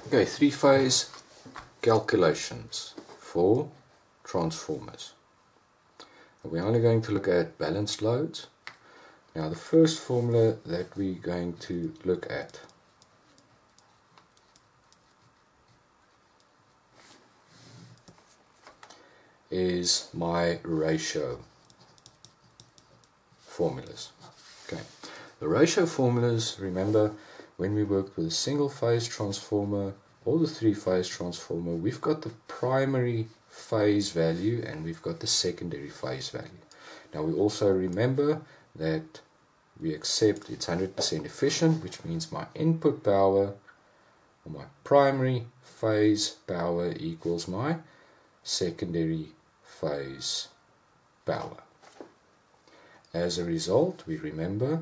Okay, three-phase calculations for transformers. We're only going to look at balanced loads. Now the first formula that we're going to look at is my ratio formulas. Okay, the ratio formulas, remember, when we worked with a single phase transformer or the three-phase transformer, we've got the primary phase value and we've got the secondary phase value. Now we also remember that we accept it's 100% efficient, which means my input power or my primary phase power equals my secondary phase power. As a result, we remember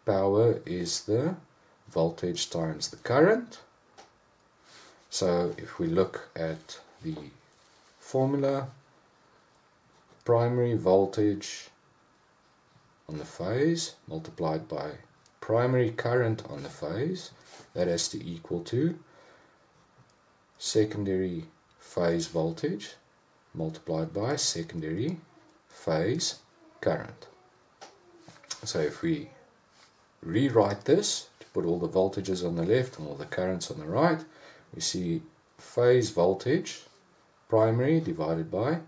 power is the voltage times the current. So if we look at the formula, primary voltage on the phase multiplied by primary current on the phase, that has to equal to secondary phase voltage multiplied by secondary phase current. So if we rewrite this to put all the voltages on the left and all the currents on the right, we see phase voltage primary divided by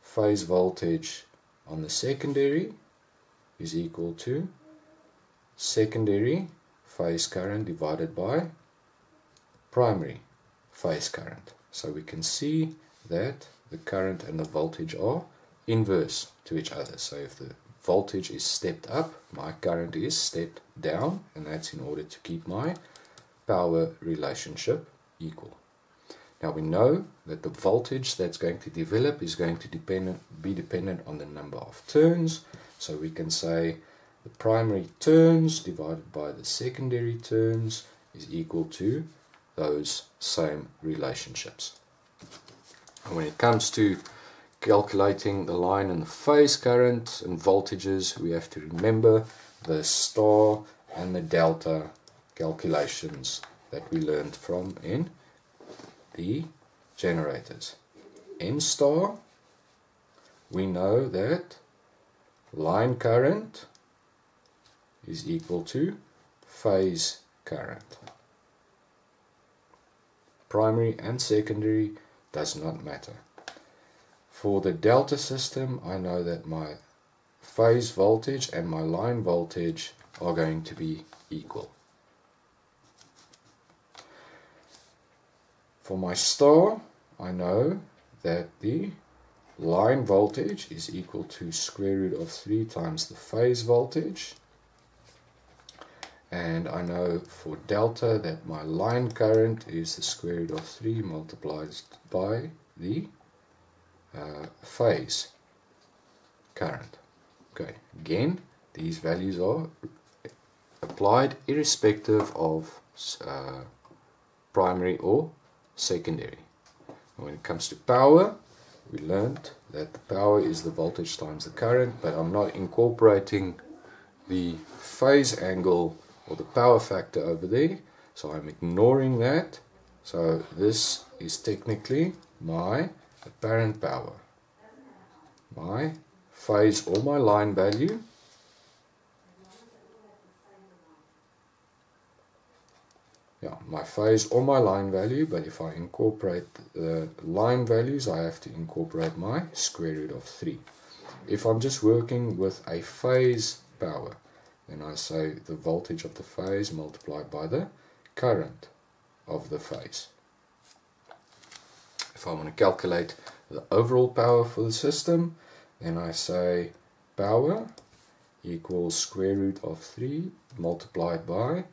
phase voltage on the secondary is equal to secondary phase current divided by primary phase current. So we can see that the current and the voltage are inverse to each other. So if the voltage is stepped up, my current is stepped down, and that's in order to keep my power relationship equal. Now we know that the voltage that's going to develop is going to be dependent on the number of turns, so we can say the primary turns divided by the secondary turns is equal to those same relationships. And when it comes to calculating the line and the phase current and voltages, we have to remember the star and the delta calculations that we learned from in the generators. In star, we know that line current is equal to phase current. Primary and secondary does not matter. For the delta system, I know that my phase voltage and my line voltage are going to be equal. For my star, I know that the line voltage is equal to square root of 3 times the phase voltage. And I know for delta that my line current is the square root of 3 multiplied by the phase current. Okay, again, these values are applied irrespective of primary or secondary. When it comes to power, we learned that the power is the voltage times the current, but I'm not incorporating the phase angle or the power factor over there, so I'm ignoring that. So this is technically my apparent power. My phase or my line value my phase or my line value, but if I incorporate the line values, I have to incorporate my square root of 3. If I'm just working with a phase power, then I say the voltage of the phase multiplied by the current of the phase. If I want to calculate the overall power for the system, then I say power equals square root of 3 multiplied by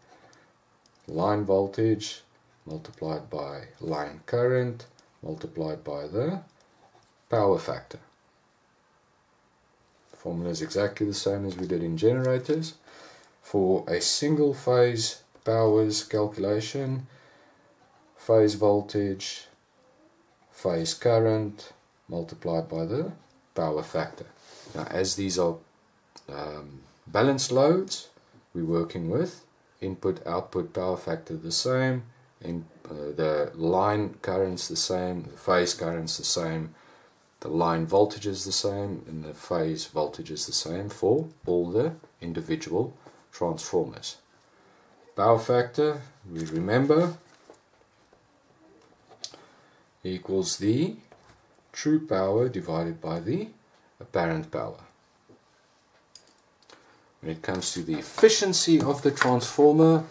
line voltage multiplied by line current multiplied by the power factor. The formula is exactly the same as we did in generators. For a single phase powers calculation, phase voltage, phase current multiplied by the power factor. Now as these are balanced loads, we're working with input output power factor the same, the line current's the same, the phase current's the same, the line voltage is the same, and the phase voltage is the same for all the individual transformers. Power factor, we remember, equals the true power divided by the apparent power. When it comes to the efficiency of the transformer,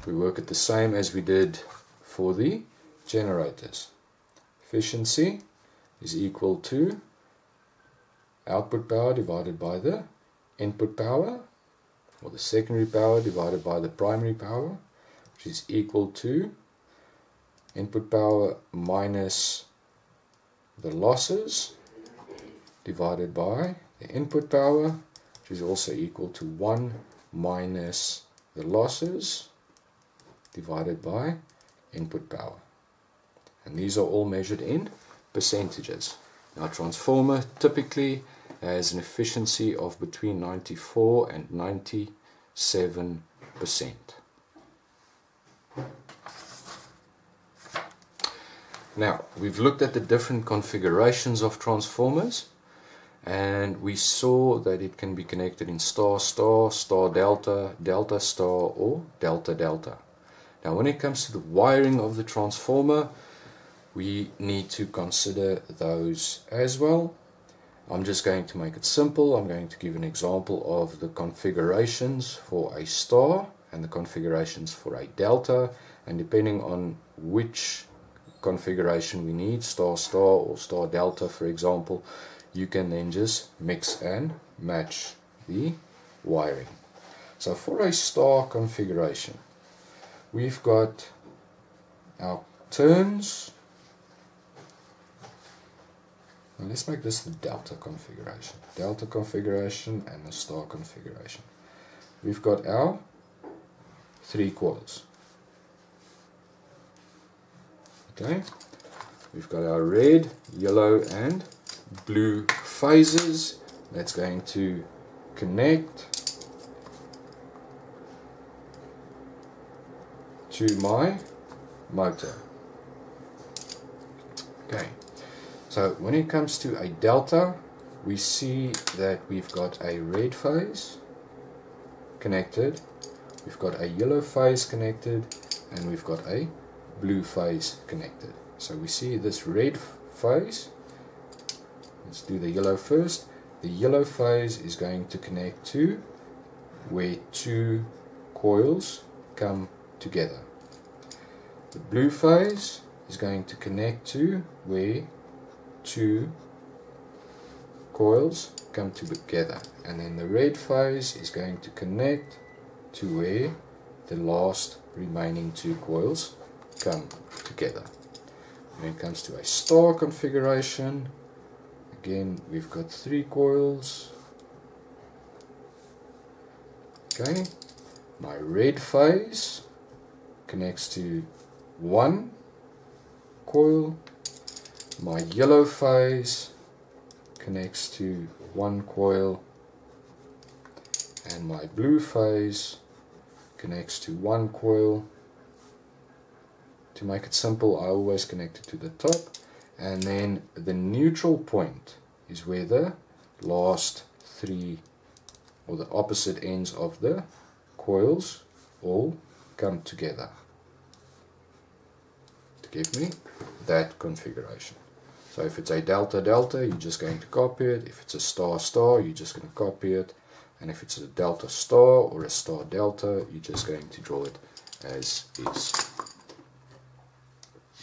we work it the same as we did for the generators. Efficiency is equal to output power divided by the input power, or the secondary power divided by the primary power, which is equal to input power minus the losses divided by the input power, which is also equal to 1 minus the losses divided by input power. And these are all measured in percentages. Now, transformer typically has an efficiency of between 94 and 97%. Now, we've looked at the different configurations of transformers, and we saw that it can be connected in star star, star delta, delta star, or delta delta. Now, when it comes to the wiring of the transformer, we need to consider those as well. I'm just going to make it simple. I'm going to give an example of the configurations for a star and the configurations for a delta, and depending on which configuration we need, star star or star delta for example, you can then just mix and match the wiring. So for a star configuration, we've got our turns. Now let's make this the delta configuration. Delta configuration and the star configuration. We've got our 3 coils. Okay, we've got our red, yellow and blue phases. That's going to connect to my motor. Okay, so when it comes to a delta, we see that we've got a red phase connected, we've got a yellow phase connected, and we've got a blue phase connected. So we see this red phase. Let's do the yellow first. The yellow phase is going to connect to where 2 coils come together. The blue phase is going to connect to where 2 coils come together, and then the red phase is going to connect to where the last remaining 2 coils come together. When it comes to a star configuration, again we've got 3 coils. Okay, my red phase connects to 1 coil, my yellow phase connects to 1 coil, and my blue phase connects to 1 coil. To make it simple, I always connect it to the top, and then the neutral point is where the last 3 or the opposite ends of the coils all come together to give me that configuration. So if it's a delta delta, you're just going to copy it. If it's a star star, you're just going to copy it. And if it's a delta star or a star delta, you're just going to draw it as is.